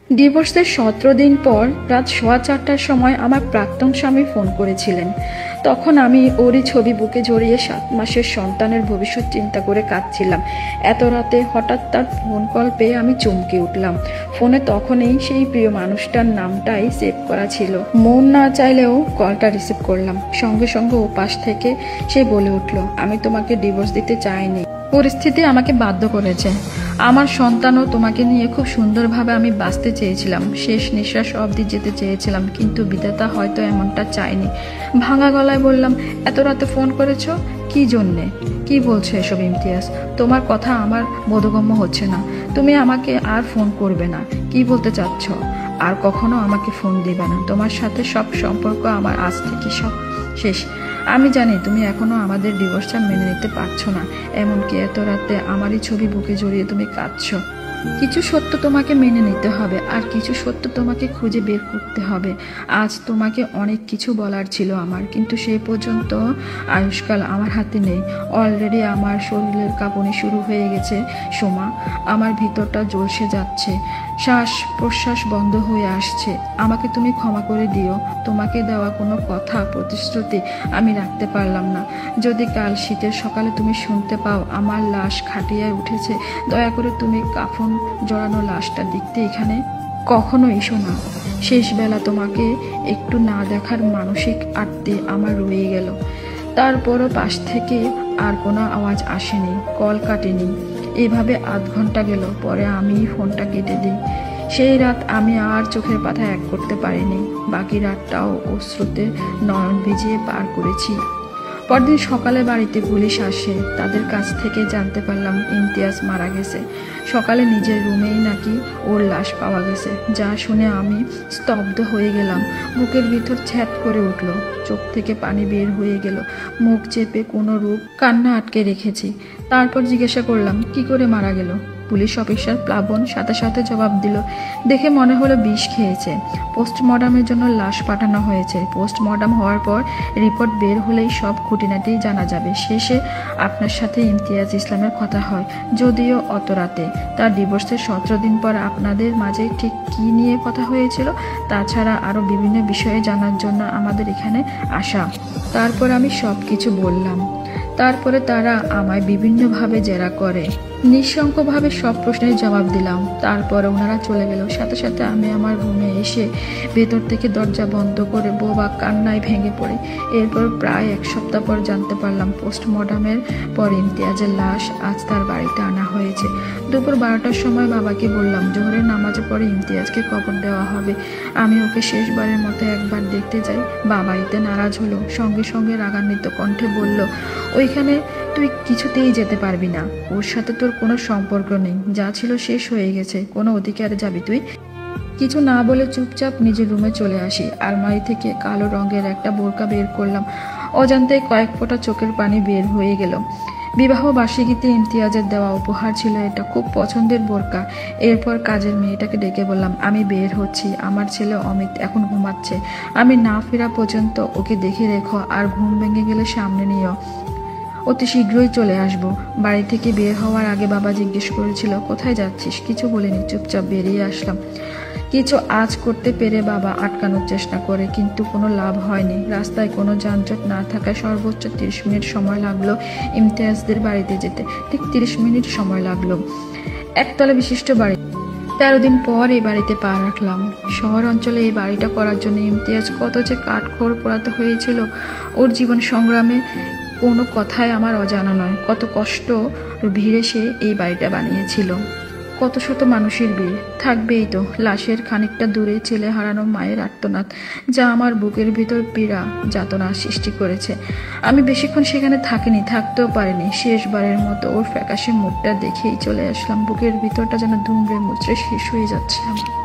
ডিভোর্সের 17 দিন পর রাত 4:15টার সময় আমার প্রাক্তন স্বামী ফোন করেছিলেন। তখন আমি ওরই ছবি বুকে জড়িয়ে 7 মাসের সন্তানের ভবিষ্যৎ চিন্তা করে কাঁদছিলাম। এত রাতে হঠাৎ তার ফোন কল পেয়ে আমি চমকে উঠলাম। ফোনে তখনই সেই প্রিয় মানুষটার নামটাই সেভ করা ছিল। মন না চাইলেও কলটা রিসিভ করলাম। সঙ্গে সঙ্গে ও পাশ থেকে সে বলে উঠল, আমি তোমাকে ডিভোর্স দিতে চাইনি, পরিস্থিতি আমাকে বাধ্য করেছে। আমার সন্তানও তোমাকে নিয়ে খুব সুন্দরভাবে আমি বাঁচতে চেয়েছিলাম, শেষ নিঃশ্বাস অবধি যেতে চেয়েছিলাম, কিন্তু বিধাতা হয়তো এমনটা চায়নি। ভাঙা গলায় বললাম, এত রাতে ফোন করেছো কি জন্যে? কি বলছো এসব ইমতিয়াজ? তোমার কথা আমার বোধগম্য হচ্ছে না। তুমি আমাকে আর ফোন করবে না, কি বলতে চাচ্ছ? আর কখনো আমাকে ফোন দিবে না। তোমার সাথে সব সম্পর্ক আমার আজ থেকে সব শেষ। আমি জানি তুমি এখনো আমাদের ডিভোর্সটা মেনে নিতে পারছো না, এমনকি এত রাতে আমারই ছবি বুকে জড়িয়ে তুমি কাঁদছো। কিছু সত্য তোমাকে মেনে নিতে হবে, আর কিছু সত্য তোমাকে খুঁজে বের করতে হবে। আজ তোমাকে অনেক কিছু বলার ছিল আমার, কিন্তু সেই পর্যন্ত আয়ুষ্কাল আমার হাতে নেই। অলরেডি আমার শরীরের কাঁপুনি শুরু হয়ে গেছে সোমা। আমার ভিতরটা জ্বলসে যাচ্ছে, শ্বাস প্রশ্বাস বন্ধ হয়ে আসছে। আমাকে তুমি ক্ষমা করে দিও। তোমাকে দেওয়া কোনো কথা প্রতিশ্রুতি আমি রাখতে পারলাম না। যদি কাল শীতের সকালে তুমি শুনতে পাও আমার লাশ খাটিয়ায় উঠেছে, দয়া করে তুমি কাফন জড়ানো লাশটা দেখতে এখানে কখনো এসো না। শেষ বেলা তোমাকে একটু না দেখার মানসিক আত্মে আমার রয়ে গেল। তারপরও পাশ থেকে আর কোনো আওয়াজ আসেনি, কল কাটেনি। এভাবে আধ ঘন্টা গেল, পরে আমি ফোনটা কেটে দিই। সেই রাত আমি আর চোখের পাতা এক করতে পারিনি। বাকি রাতটাও অশ্রুতে নয়ন ভিজিয়ে পার করেছি। পরদিন সকালে বাড়িতে পুলিশ আসে। তাদের কাছ থেকে জানতে পারলাম ইমতিয়াজ মারা গেছে। সকালে নিজের রুমেই নাকি ওর লাশ পাওয়া গেছে। যা শুনে আমি স্তব্ধ হয়ে গেলাম। বুকের ভিতর ছ্যাদ করে উঠল, চোখ থেকে পানি বের হয়ে গেল। মুখ চেপে কোনো রূপ কান্না আটকে রেখেছি। তারপর জিজ্ঞাসা করলাম, কি করে মারা গেল? পুলিশ অফিসার প্লাবন সাথে সাথে জবাব দিল, দেখে মনে হলো বিষ খেয়েছে। পোস্টমর্টমের জন্য লাশ পাঠানো হয়েছে। পোস্টমর্টম হওয়ার পর রিপোর্ট বের হলেই সব খুঁটিনাটি জানা যাবে। শেষে আপনার সাথে ইমতিয়াজ ইসলামের কথা হয়, যদিও অত রাতে। তার ডিভোর্সের 17 দিন পর আপনাদের মাঝে ঠিক কী নিয়ে কথা হয়েছিল, তাছাড়া আরও বিভিন্ন বিষয়ে জানার জন্য আমাদের এখানে আসা। তারপর আমি সব কিছু বললাম। তারপরে তারা আমায় বিভিন্নভাবে জেরা করে। নিঃশঙ্কভাবে সব প্রশ্নের জবাব দিলাম। তারপরে ওনারা চলে গেল। সাথে সাথে আমি আমার রুমে এসে ভেতর থেকে দরজা বন্ধ করে বোবা কান্নায় ভেঙে পড়ি। এরপর প্রায় 1 সপ্তাহ পর জানতে পারলাম পোস্টমর্টমের পর ইমতিয়াজের লাশ আজ তার বাড়িতে আনা হয়েছে। দুপুর 12টার সময় বাবাকে বললাম জোহরের নামাজে পরে ইমতিয়াজকে কবর দেওয়া হবে, আমি ওকে শেষবারের মতো একবার দেখতে যাই। বাবা এতে নারাজ হলো, সঙ্গে সঙ্গে রাগান্বিত কণ্ঠে বলল, ওইখানে তুই কিছুতেই যেতে পারবি না। ওর সাথে তোর কোনো সম্পর্ক নেই, যা ছিল শেষ হয়ে গেছে, কোনো অধিকারে যাবি তুই? কিছু না বলে চুপচাপ নিজের রুমে চলে আসি। আলমারি থেকে কালো রঙের একটা বোরকা বের করলাম। অজান্তে কয়েক ফোঁটা চোখের পানি বের হয়ে গেল। বিবাহ বার্ষিকীতে ইমতিয়াজের দেওয়া উপহার ছিল এটা, খুব পছন্দের বোরকা। এরপর কাজের মেয়েটাকে ডেকে বললাম, আমি বের হচ্ছি, আমার ছেলে অমিত এখন ঘুমাচ্ছে, আমি না ফেরা পর্যন্ত ওকে দেখে রেখো, আর ঘুম ভেঙে গেলে সামনে নিও, অতি শীঘ্রই চলে আসবো। বাড়ি থেকে বের হওয়ার আগে বাবা জিজ্ঞেস করেছিল, কোথায় যাচ্ছিস? কিছু বলিনি, চুপচাপ বেরিয়ে আসলাম। কিছু আজ করতে পেরে বাবা আটকানোর চেষ্টা করে, কিন্তু কোনো লাভ হয়নি। রাস্তায় কোনো যানজট না থাকায় সর্বোচ্চ 30 মিনিট সময় লাগলো ইমতিয়াজদের বাড়িতে যেতে। ঠিক 30 মিনিট সময় লাগলো। একতলা বিশিষ্ট বাড়ি। 13 দিন পর এই বাড়িতে পা রাখলাম। শহর অঞ্চলে এই বাড়িটা করার জন্য ইমতিয়াজ কত যে কাঠখড় পোড়াতে হয়েছিল ওর জীবন সংগ্রামে, কোনো কথাই আমার অজানা নয়। কত কষ্ট ভিড়ে সে এই বাড়িটা বানিয়েছিল। কত শত মানুষের ভিড় থাকবেই তো। লাশের খানিকটা দূরে ছেলে হারানো মায়ের আর্তনাদ, যা আমার বুকের ভিতর পীড়া যাতনা সৃষ্টি করেছে। আমি বেশিক্ষণ সেখানে থাকিনি, থাকতেও পারিনি। শেষবারের মতো ওর ফ্যাকাশে মুখটা দেখেই চলে আসলাম। বুকের ভিতরটা যেন ধুমড়ে মুচড়ে শেষ হয়ে যাচ্ছে আমার।